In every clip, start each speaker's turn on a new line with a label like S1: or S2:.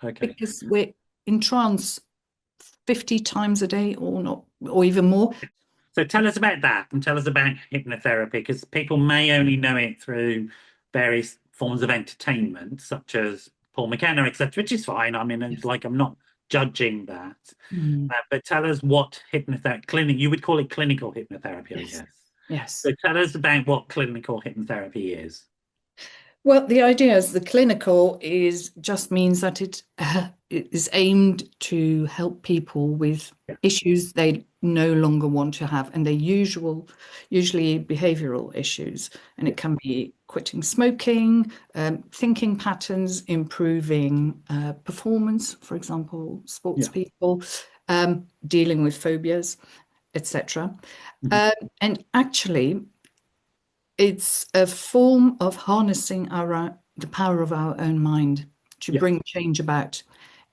S1: Okay.
S2: because we're in trance 50 times a day or not, or even more.
S1: So tell us about that and tell us about hypnotherapy, because people may only know it through various forms of entertainment, such as Paul McKenna, etc., which is fine. I mean, it's
S2: Yes.
S1: like I'm not judging that.
S2: Mm.
S1: But tell us what hypnotherapy, you would call it clinical hypnotherapy, I
S2: Yes.
S1: guess.
S2: Yes.
S1: So tell us about what clinical hypnotherapy is.
S2: Well, the idea is the clinical is just means that it is aimed to help people with
S1: Yeah.
S2: issues they no longer want to have, and they're usually behavioral issues. And
S1: Yeah.
S2: it can be quitting smoking, thinking patterns, improving performance, for example, sports
S1: Yeah.
S2: people, dealing with phobias, etc.
S1: Mhm.
S2: Um, and actually, it's a form of harnessing the power of our own mind to
S1: Yeah.
S2: bring change about.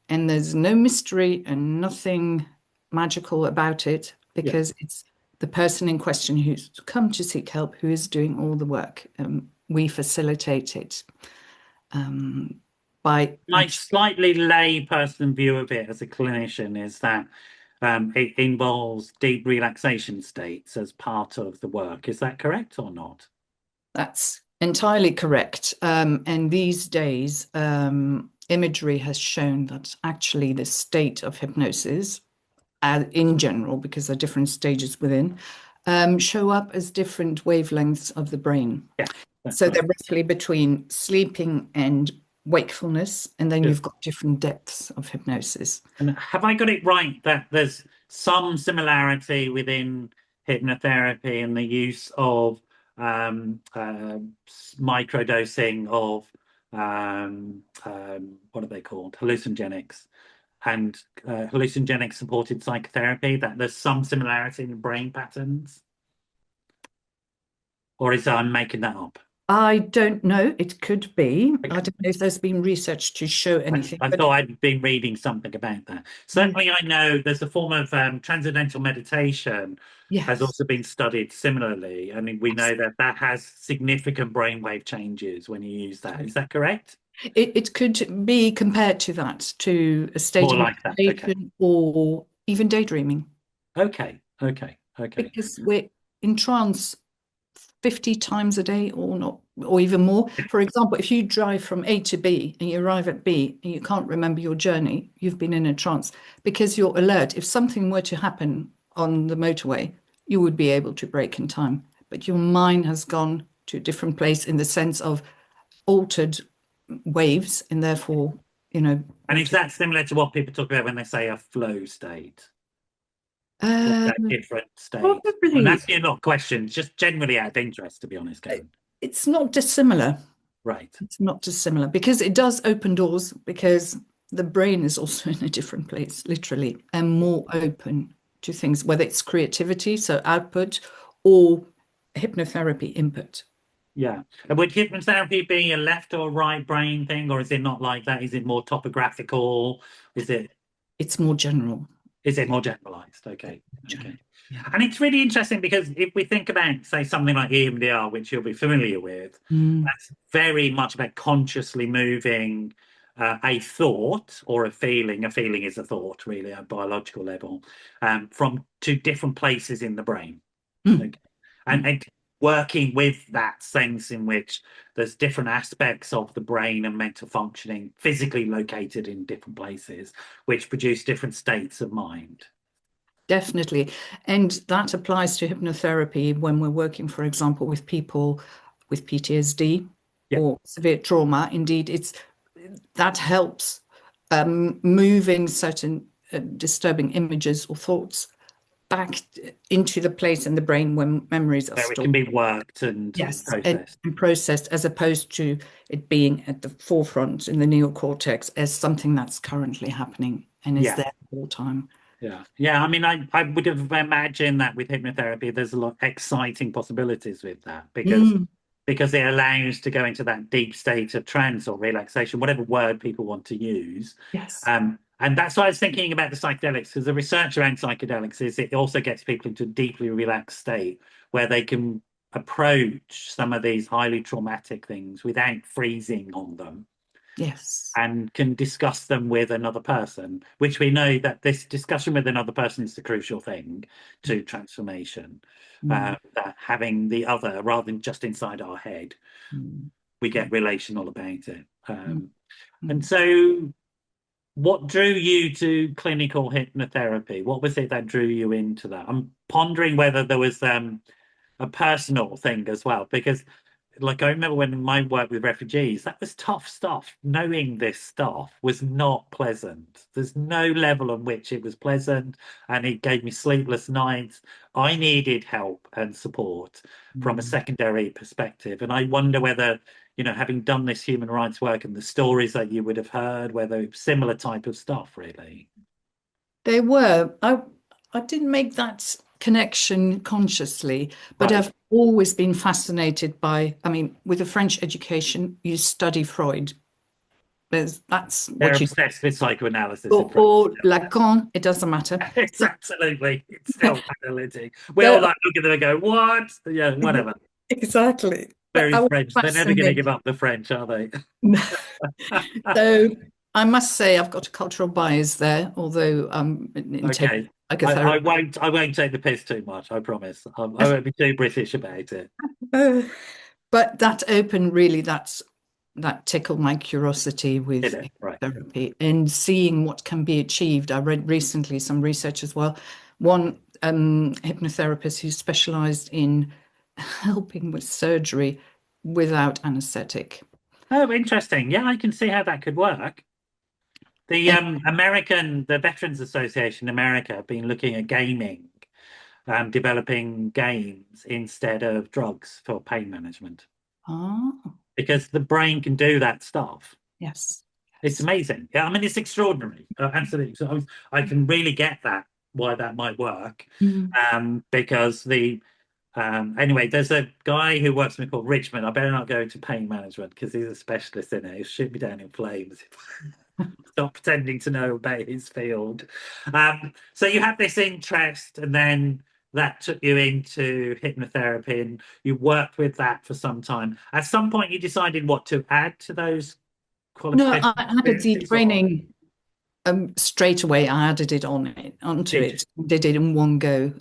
S2: And there's no mystery and nothing magical about it
S1: Yeah.
S2: because it's the person in question who's come to seek help who is doing all the work. We facilitate it by
S1: My
S2: actually.
S1: slightly lay person view of it as a clinician is that it involves deep relaxation states as part of the work. Is that correct or not?
S2: That's entirely correct. And these days, imagery has shown that actually the state of hypnosis, in general, because there are different stages within, show up as different wavelengths of the brain.
S1: Yeah, that's
S2: So they're
S1: right.
S2: roughly between sleeping and wakefulness, and then
S1: Good.
S2: you've got different depths of hypnosis.
S1: And have I got it right that there's some similarity within hypnotherapy and the use of microdosing of what are they called? Hallucinogenics and hallucinogenic supported psychotherapy, that there's some similarity in brain patterns? Or is I'm making that up?
S2: I don't know. It could be. I don't know if there's been research to show anything,
S1: I
S2: but
S1: thought I'd been reading something about that.
S2: mm,
S1: Certainly, I know there's a form of transcendental meditation has
S2: yes.
S1: also been studied similarly, and we know that that has significant brainwave changes when you use that. Is that correct?
S2: It could be compared to that, to a state
S1: More
S2: of
S1: like that. Okay.
S2: meditation or even daydreaming,
S1: Okay. Okay. Okay.
S2: because we're in trance 50 times a day or not, or even more. For example, if you drive from A to B and you arrive at B and you can't remember your journey, you've been in a trance because you're alert. If something were to happen on the motorway, you would be able to brake in time. But your mind has gone to a different place in the sense of altered waves and therefore,
S1: And is
S2: altered.
S1: that similar to what people talk about when they say a flow state? Or that
S2: Um,
S1: different state? I'm
S2: Probably.
S1: asking you a lot of questions, just generally out of interest, to be honest, Karen.
S2: It's not dissimilar.
S1: Right.
S2: It's not dissimilar because it does open doors because the brain is also in a different place, literally, and more open to things, whether it's creativity, so output, or hypnotherapy input.
S1: Yeah. And would hypnotherapy be a left or right brain thing, or is it not like that? Is it more topographical? Is it
S2: It's more general.
S1: is it more generalized? Okay.
S2: General.
S1: Okay.
S2: Yeah.
S1: And it's really interesting because if we think about, say, something like EMDR, which you'll be familiar with,
S2: Mm,
S1: that's very much about consciously moving a thought or a feeling. A feeling is a thought, really, at a biological level, from to different places in the brain.
S2: mm,
S1: Okay.
S2: mm.
S1: And working with that sense in which there's different aspects of the brain and mental functioning physically located in different places, which produce different states of mind.
S2: Definitely. And that applies to hypnotherapy when we're working, for example, with people with PTSD
S1: Yeah.
S2: or severe trauma. Indeed, it's that helps moving certain disturbing images or thoughts back into the place in the brain when memories are
S1: Where it
S2: stored.
S1: can be worked and
S2: Yes,
S1: processed.
S2: and processed as opposed to it being at the forefront in the neocortex as something that's currently happening and is
S1: Yeah.
S2: there all the time.
S1: Yeah. Yeah. I mean, I would have imagined that with hypnotherapy, there's a lot of exciting possibilities with that
S2: Mm,
S1: because it allows to go into that deep state of trance or relaxation, whatever word people want to use.
S2: yes.
S1: And that's why I was thinking about the psychedelics, because the research around psychedelics is it also gets people into a deeply relaxed state where they can approach some of these highly traumatic things without freezing on them.
S2: Yes.
S1: and can discuss them with another person, which we know that this discussion with another person is the crucial thing to transformation.
S2: Mm,
S1: That having the other rather than just inside our head,
S2: mm,
S1: we get relational about it.
S2: mm,
S1: And
S2: mm.
S1: so, what drew you to clinical hypnotherapy? What was it that drew you into that? I'm pondering whether there was a personal thing as well, because like I remember when my work with refugees, that was tough stuff. Knowing this stuff was not pleasant. There's no level on which it was pleasant, and it gave me sleepless nights. I needed help and support from a
S2: Mm.
S1: secondary perspective. And I wonder whether, having done this human rights work and the stories that you would have heard, whether it's similar type of stuff, really.
S2: They were. I didn't make that connection consciously, but
S1: Right.
S2: I've always been fascinated by, I mean, with a French education, you study Freud. That's
S1: They're
S2: what you,
S1: obsessed with psychoanalysis in France.
S2: or Lacan, it doesn't matter.
S1: It's absolutely, it's still analytic. We all
S2: They're-
S1: like look at them and go, what? Yeah, whatever.
S2: exactly. But
S1: Very
S2: I was
S1: French. They're never going to give
S2: fascinated.
S1: up the French, are they?
S2: So I must say I've got a cultural bias there, although in taking
S1: Okay. I
S2: psychotherapy.
S1: won't take the piss too much, I promise. I won't be too British about it.
S2: Uh, but that opened really that tickled my curiosity
S1: Did
S2: with
S1: it? Right.
S2: therapy and seeing what can be achieved. I read recently some research as well. One hypnotherapist who specialized in helping with surgery without anesthetic.
S1: Oh, interesting. Yeah, I can see how that could work. The
S2: And,
S1: the Veterans Association in America have been looking at gaming, developing games instead of drugs for pain management
S2: oh,
S1: because the brain can do that stuff.
S2: yes,
S1: It's
S2: yes.
S1: amazing. Yeah, I mean, it's extraordinary. Absolutely. So I can really get that why that might work.
S2: Mm.
S1: Because anyway, there's a guy who works with me called Richmond. I better not go into pain management because he's a specialist in it. He'll shoot me down in flames. Stop pretending to know about his field. So you had this interest, and then that took you into hypnotherapy, and you worked with that for some time. At some point, you decided what to add to those
S2: No,
S1: qualification
S2: I added the
S1: experiences, or
S2: training straight away. I added it onto
S1: did you?
S2: it, did it in one go.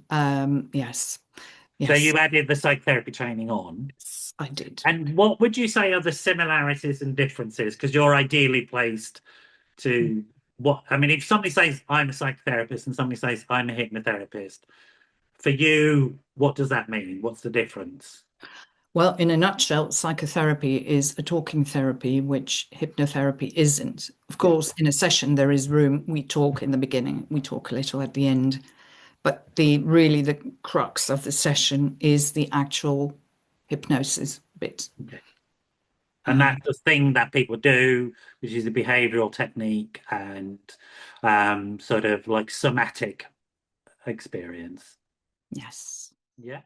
S2: Yes,
S1: So
S2: yes,
S1: you added the psychotherapy training on.
S2: yes, I did.
S1: And what would you say are the similarities and differences? Because you're ideally placed to what I mean, if somebody says I'm a psychotherapist and somebody says I'm a hypnotherapist, for you, what does that mean? What's the difference?
S2: Well, in a nutshell, psychotherapy is a talking therapy, which hypnotherapy isn't. Of
S1: Yeah.
S2: course, in a session, there is room. We talk in the beginning, we talk a little at the end, but the crux of the session is the actual hypnosis bit.
S1: Okay. And
S2: Uh,
S1: that's the thing that people do, which is a behavioral technique and sort of like somatic experience.
S2: yes.
S1: Yeah.